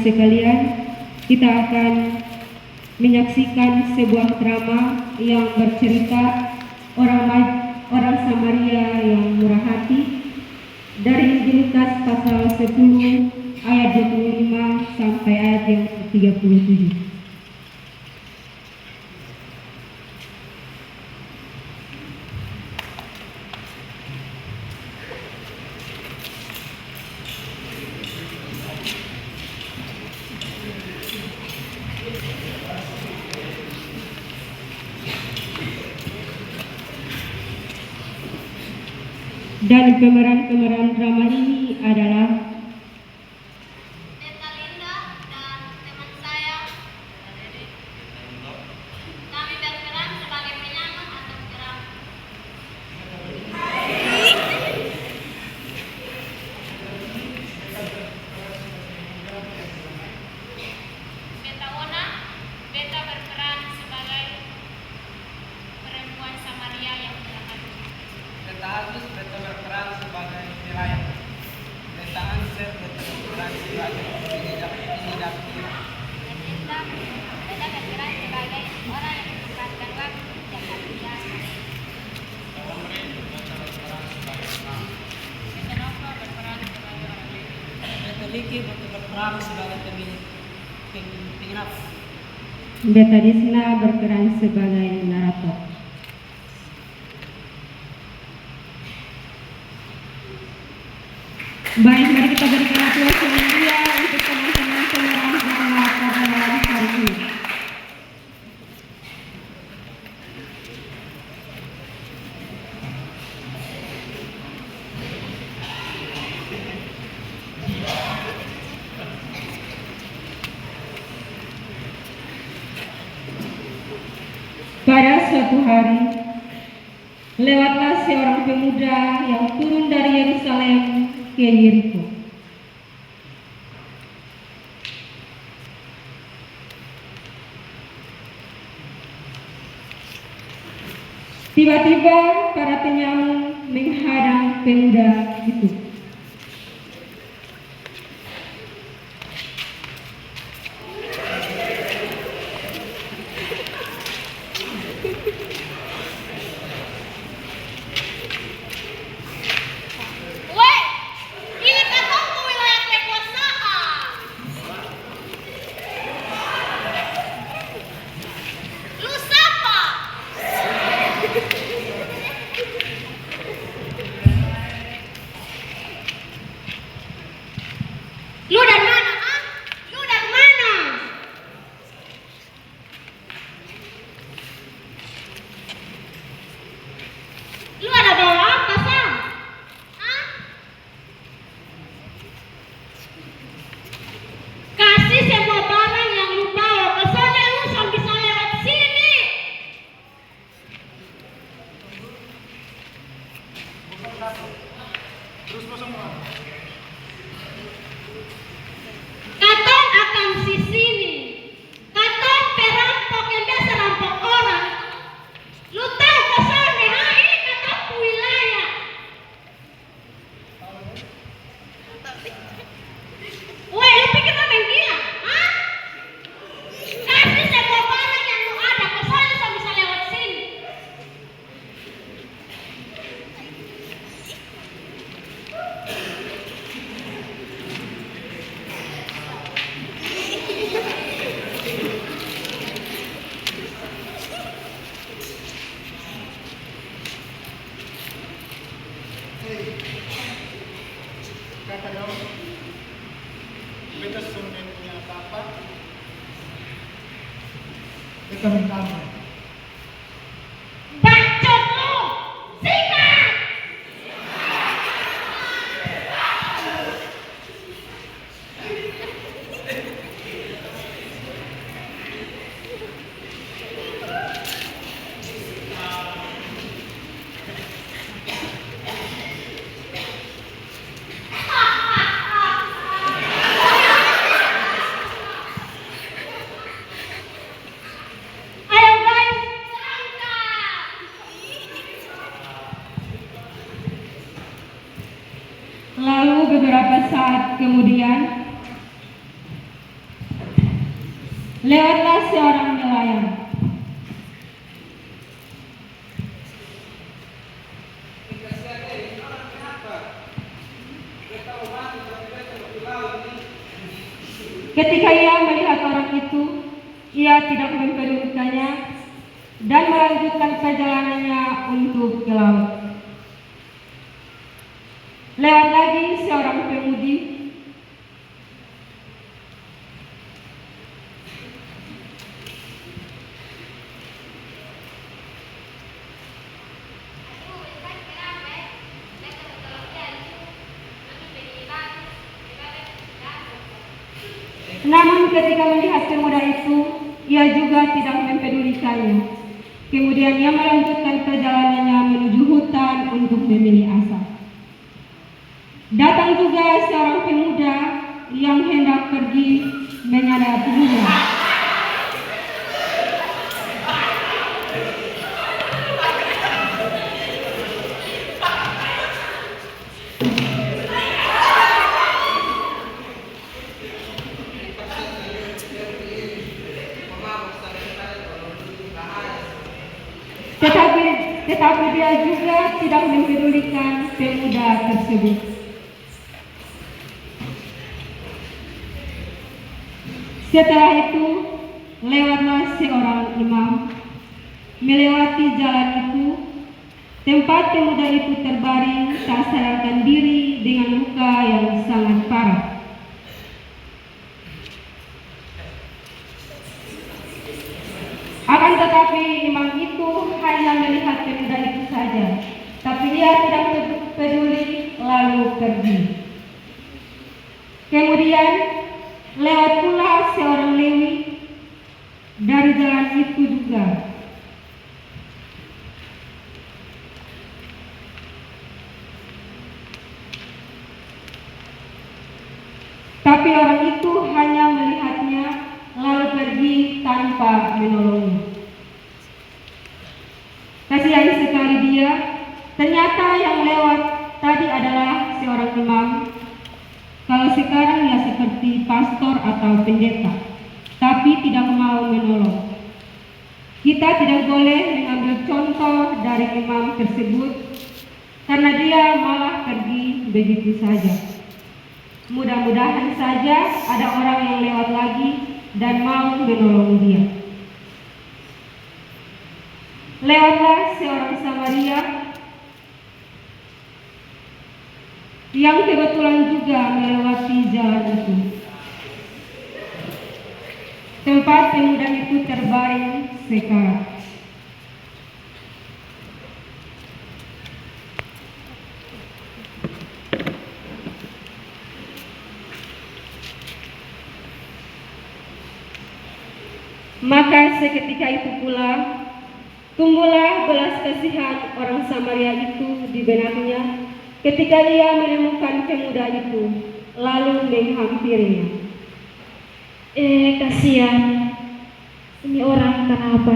sekalian, kita akan menyaksikan sebuah drama yang bercerita orang Samaria yang murah hati dari Injil Lukas pasal 10 ayat 25 sampai ayat yang 37. Dan pemeran drama ini adalah Beta Linda dan teman saya. Kami berperan sebagai penyanyi atau drama. Beta Ona, Beta berperan sebagai perempuan Samaria yang berangkat. Beta Agus, Beta berperan sebagai nelayan. Beta Ansel, Beta berperan sebagai penginjak. Beta berperan sebagai orang yang memanfaatkan waktu yang tak biasa. Beta Liki, Beta berperan sebagai penginap. Beta Disna berperan sebagai narator. Baik, mari kita berikan aplaus yang meriah untuk teman-teman pemeran drama pada malam hari ini. Pada suatu hari, lewatlah seorang pemuda yang turun dari Yerusalem ke Yeriko. Tiba-tiba para penyamun menghadang pemuda itu. Weh, ini katongku wilayah kekuasaan. Lu siapa? Lu dari mana, ha? Lu dari mana? Lu ada bawa apa, Sam? Hah? Kasih semua barang yang lu bawa, kesannya lu bisa lewat sini. Katong akan sini. Katong perampok yang biasa rampok orang. Lu tahu kesannya, ha? Ini katong wilayah. Weh, lu pikir lu main gila? Hah? Kasih semua barang yang lu ada, kesannya lu bisa lewat sini. Kata dong, beta sudah punya apa-apa. Beta minta ampun. Bacot lu! Sikat! Ayo Lewatlah seorang nelayan. Ketika ia melihat orang itu, ia tidak mempedulikannya dan melanjutkan perjalanannya untuk ke laut. Lewat lagi seorang pemudi. Namun ketika melihat pemuda itu, ia juga tidak mempedulikannya. Kemudian ia melanjutkan perjalanannya menuju hutan untuk memilih asap. Datang juga seorang pemuda yang hendak pergi menyadatinya. Tetapi dia juga tidak mempedulikan pemuda tersebut. Setelah itu, lewatlah seorang imam. Melewati jalan itu, tempat pemuda itu terbaring tak sadarkan diri dengan luka yang sangat parah. Akan tetapi imam itu hanya melihat pemuda itu saja, tapi ia tidak peduli lalu pergi. Kemudian lewat pula seorang Lewi dari jalan itu juga. Tapi orang itu hanya melihatnya lalu pergi tanpa menolongnya. Kasihan sekali dia. Ternyata yang lewat tadi adalah seorang imam. Kalau sekarang ya seperti pastor atau pendeta, tapi tidak mau menolong. Kita tidak boleh mengambil contoh dari imam tersebut karena dia malah pergi begitu saja. Mudah-mudahan saja ada orang yang lewat lagi dan mau menolong dia. Lewatlah seorang Samaria yang kebetulan juga melewati jalan itu. Tempat pemuda itu terbaring sekarat. Maka seketika itu pula tumbuhlah belas kasihan orang Samaria itu di benaknya ketika ia menemukan pemuda itu lalu menghampirinya. Kasihan, ini orang kenapa?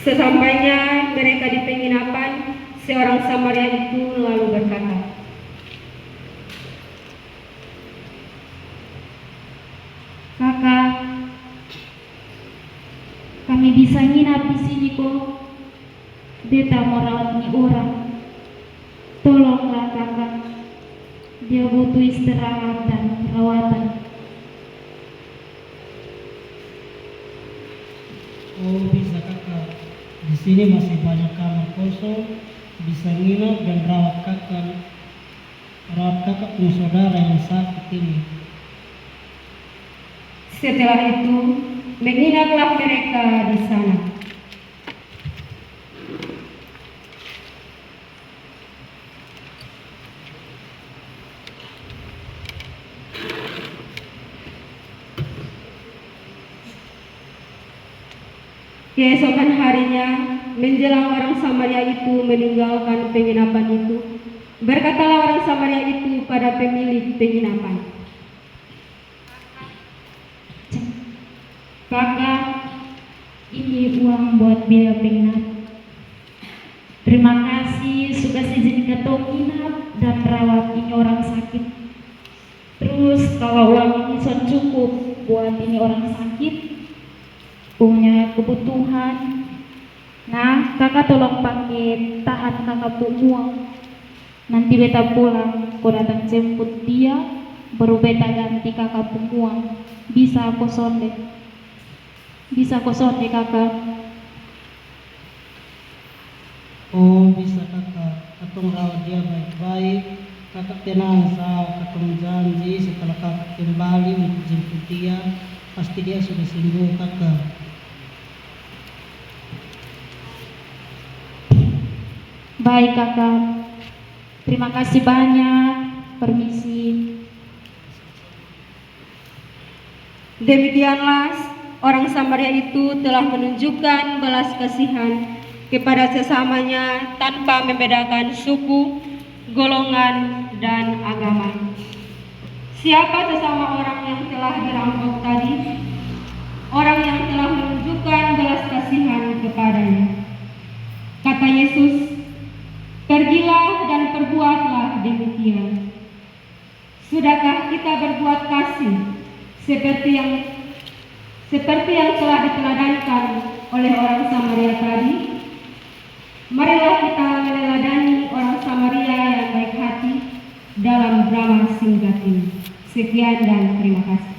Sesampainya mereka di penginapan, seorang Samaria itu lalu berkata, Kakak, kami bisa nginap di sini kok. Beta mau rawat nih orang. Tolonglah kakak, dia butuh istirahat dan perawatan. Oh, bisa kakak. Di sini masih banyak kamar kosong, bisa nginap dan rawat kakak pun saudara yang sakit ini. setelah itu menginaplah mereka di sana. Keesokan harinya, menjelang orang Samaria itu meninggalkan penginapan itu, berkatalah orang Samaria itu pada pemilik penginapan, "Kakak, ini uang buat biaya penginapan. Terima kasih sudah izinkan katong nginap dan rawat ini orang sakit. Terus kalau uang ini sudah cukup buat ini orang sakit, punya kebutuhan, nah kakak tolong pakai tahan kakak punya uang. Nanti beta pulang, kau datang jemput dia, baru beta ganti kakak punya uang. Bisa aku sonde? Bisa aku sonde kakak?" Oh bisa kakak, katong rawat dia baik-baik. Kakak tenang sa, katong janji setelah kakak kembali untuk jemput dia, pasti dia sudah sembuh kakak. Baik kakak, terima kasih banyak. Permisi. Demikianlah orang Samaria itu telah menunjukkan belas kasihan kepada sesamanya tanpa membedakan suku, golongan, dan agama. Siapa sesama orang yang telah dirampok tadi? Orang yang telah menunjukkan belas kasihan kepadanya. Kata Yesus, "Pergilah dan perbuatlah demikian." Sudahkah kita berbuat kasih seperti yang telah diteladankan oleh orang Samaria tadi? Marilah kita meneladani orang Samaria yang baik hati dalam drama singkat ini. Sekian dan terima kasih.